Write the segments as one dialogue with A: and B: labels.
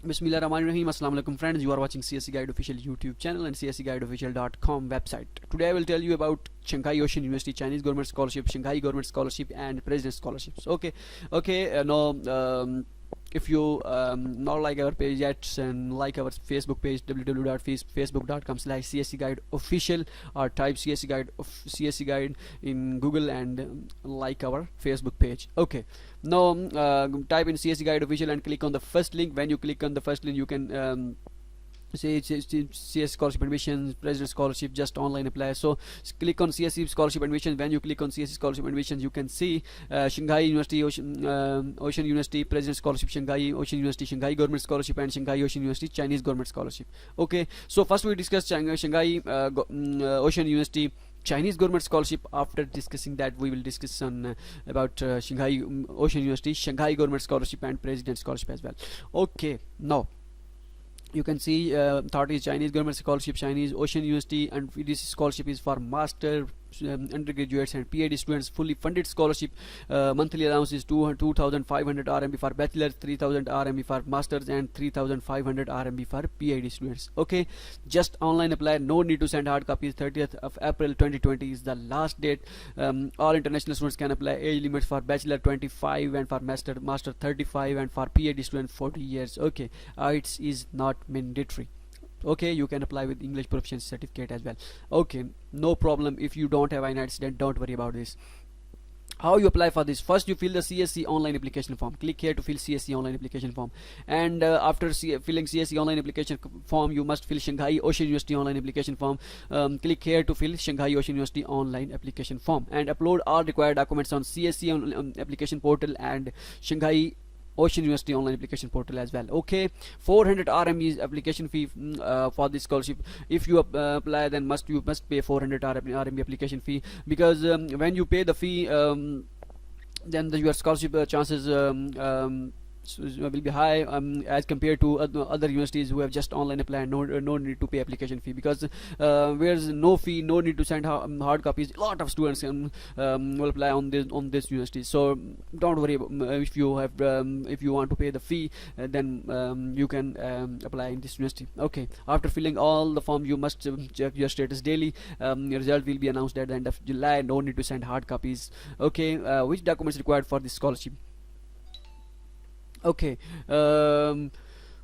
A: Bismillahirrahmanirrahim. Assalamu alaikum friends, you are watching CSC Guide official YouTube channel and cscguideofficial.com website. Today I will tell you about Shanghai Ocean University, Chinese government scholarship, Shanghai government scholarship and president scholarships. If you not like our page yet, and like our Facebook page www.facebook.com/CSC Guide official, or type CSC Guide in Google and like our Facebook page. Now type in CSC Guide official and click on the first link. When you click on the first link, you can say CS scholarship admissions, president scholarship, just online apply. So click on CSC scholarship admissions. When you click on CSC scholarship admissions, you can see Shanghai University Ocean University president scholarship, Shanghai Ocean University Shanghai government scholarship, and Shanghai Ocean University Chinese government scholarship. So first we discuss Shanghai Ocean University Chinese government scholarship. After discussing that, we will discuss on about Shanghai Ocean University Shanghai government scholarship and president scholarship as well. Now you can see third is Chinese government scholarship, Chinese Ocean University, and this scholarship is for master, undergraduates and PhD students. Fully funded scholarship. Monthly allowance is 2,500 RMB for bachelors, 3,000 RMB for masters, and 3,500 RMB for PhD students. Just online apply, no need to send hard copies. 30th of April 2020 is the last date. All international students can apply. Age limits for bachelor 25, and for master 35, and for PhD student 40 years. It is not mandatory. You can apply with English proficiency certificate as well. No problem. If you don't have IELTS, then don't worry about this. How you apply for this? First, you fill the CSC online application form. Click here to fill CSC online application form, and after filling CSC online application form, you must fill Shanghai Ocean University online application form. Click here to fill Shanghai Ocean University online application form, and upload all required documents on CSC application portal and Shanghai Ocean University online application portal as well. 400 RMB is application fee for this scholarship. If you apply, then you must pay 400 RMB application fee, because when you pay the fee, then your scholarship chances will be high as compared to other universities who have just online apply and no need to pay application fee, because where's no fee, no need to send hard copies. A lot of students will apply on this university. So don't worry if you want to pay the fee, then you can apply in this university. After filling all the form, you must check your status daily. Your result will be announced at the end of July. No need to send hard copies. Which documents required for this scholarship?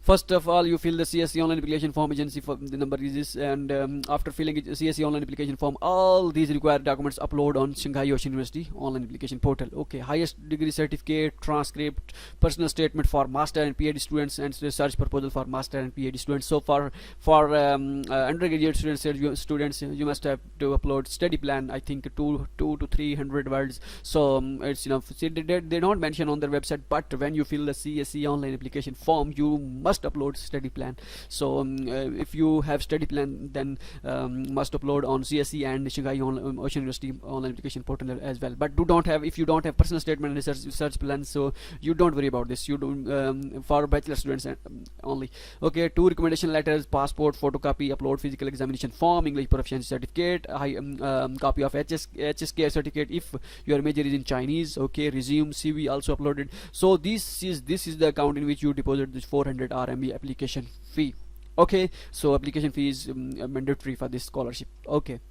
A: First of all, you fill the CSC online application form. Agency for the number is this, and after filling CSC online application form, all these required documents upload on Shanghai Ocean University online application portal. Highest degree certificate, transcript, personal statement for master and PhD students, and research proposal for master and PhD students. So for undergraduate students, you must have to upload study plan. I think 2 to 300 words. So it's enough. See, they don't mention on their website, but when you fill the CSC online application form, you must upload study plan. So if you have study plan, then must upload on CSC and Shanghai Ocean University online application portal as well. But if you don't have personal statement and research plan, so you don't worry about this. You do for bachelor students only. 2 recommendation letters, passport photocopy, upload physical examination form, English proficiency certificate, copy of HSK certificate if your major is in Chinese. Resume, CV also uploaded. So this is the account in which you deposit this 400 RMB application fee. So application fee is mandatory for this scholarship.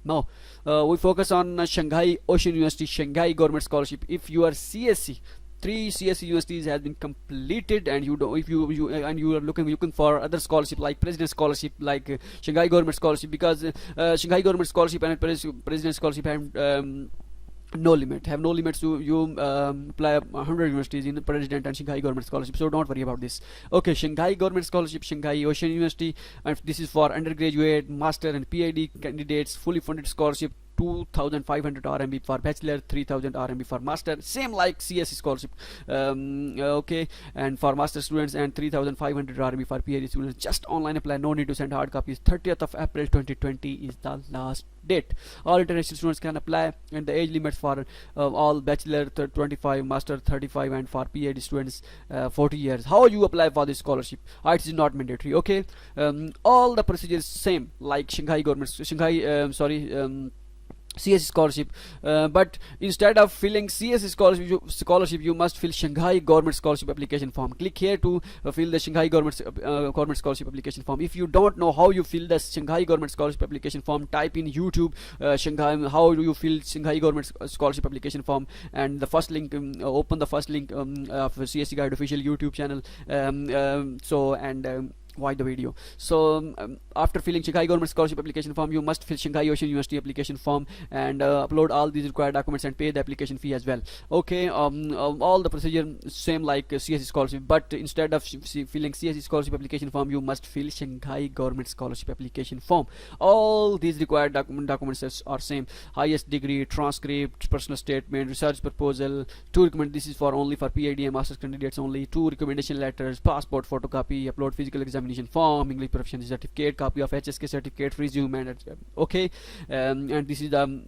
A: Now we focus on Shanghai Ocean University Shanghai government scholarship. If you are CSC, 3 CSC universities has been completed, and you are looking for other scholarship like president scholarship, like Shanghai government scholarship, because Shanghai government scholarship and president scholarship have no limit. So you apply 100 universities in the president and Shanghai government scholarship, so don't worry about this. Shanghai government scholarship, Shanghai Ocean University, and this is for undergraduate, master and PhD candidates. Fully funded scholarship, 2,500 RMB for bachelor, 3,000 RMB for master, same like CSC scholarship. And for master students, and 3,500 RMB for PhD students. Just online apply, no need to send hard copies. 30th of April 2020 is the last date. All international students can apply, and the age limits for all bachelor 25, master 35, and for PhD students 40 years. How you apply for this scholarship? It is not mandatory. All the procedures same like CSC scholarship, but instead of filling CSC scholarship, you must fill Shanghai government scholarship application form. Click here to fill the Shanghai government scholarship application form. If you don't know how you fill the Shanghai government scholarship application form, type in YouTube Shanghai, how do you fill Shanghai government scholarship application form, and the first link, open the first link of CSC Guide official YouTube channel. Watch the video. So after filling Shanghai government scholarship application form, you must fill Shanghai Ocean University application form and upload all these required documents and pay the application fee as well. Okay, all the procedure same like CSC scholarship, but instead of filling CSC scholarship application form, you must fill Shanghai government scholarship application form. All these required documents are same: highest degree, transcript, personal statement, research proposal, this is for only for PhD and master's candidates only, 2 recommendation letters, passport photocopy, upload physical examination form, English proficiency certificate, copy of HSK certificate, resume, and okay, and this is the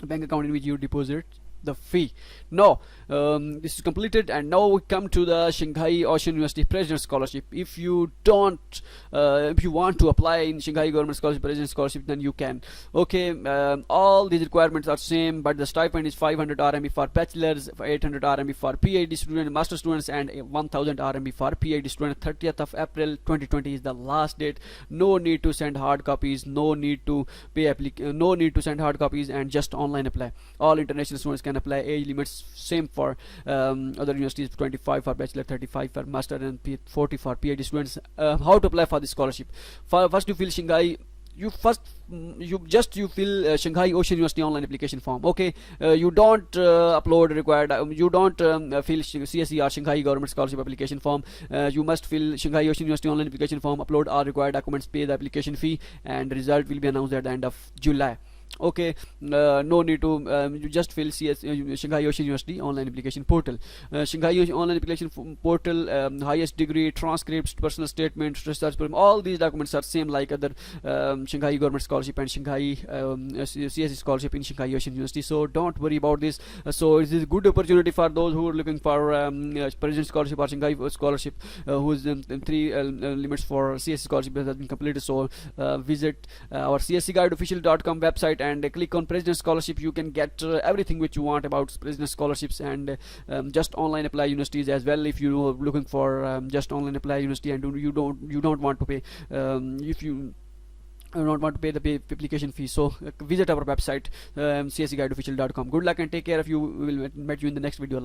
A: bank account in which you deposit the fee. Now this is completed, and now we come to the Shanghai Ocean University President Scholarship. If you want to apply in Shanghai Government Scholarship President Scholarship, then you can. Okay, all these requirements are same, but the stipend is 500 RMB for bachelors, 800 RMB for PhD students, master students, and 1000 RMB for PhD students. 30th of April 2020 is the last date. No need to send hard copies, no need to send hard copies, and just online apply. All international students can apply. Age limits same for other universities: 25 for bachelor, 35 for master, and 40 for PhD students. How to apply for this scholarship? First you fill Shanghai. You fill Shanghai Ocean University online application form. Okay, you don't upload required. You don't fill CSC or Shanghai government scholarship application form. You must fill Shanghai Ocean University online application form, upload all required documents, pay the application fee, and result will be announced at the end of July. Okay, no need to you just fill Shanghai Ocean University online application portal. Shanghai online application portal, highest degree, transcripts, personal statements, research program, all these documents are same like other Shanghai government scholarship and Shanghai CSC scholarship in Shanghai Ocean University. So don't worry about this. So it is a good opportunity for those who are looking for president scholarship or Shanghai scholarship, whose 3 limits for CSC scholarship has been completed. So visit our cscguideofficial.com website and click on President Scholarship. You can get everything which you want about President Scholarships, and just online apply universities as well. If you are looking for just online apply university and you don't want to pay, if you do not want to pay the application fee, so visit our website cscguideofficial.com. Good luck and take care of you. We will meet you in the next video.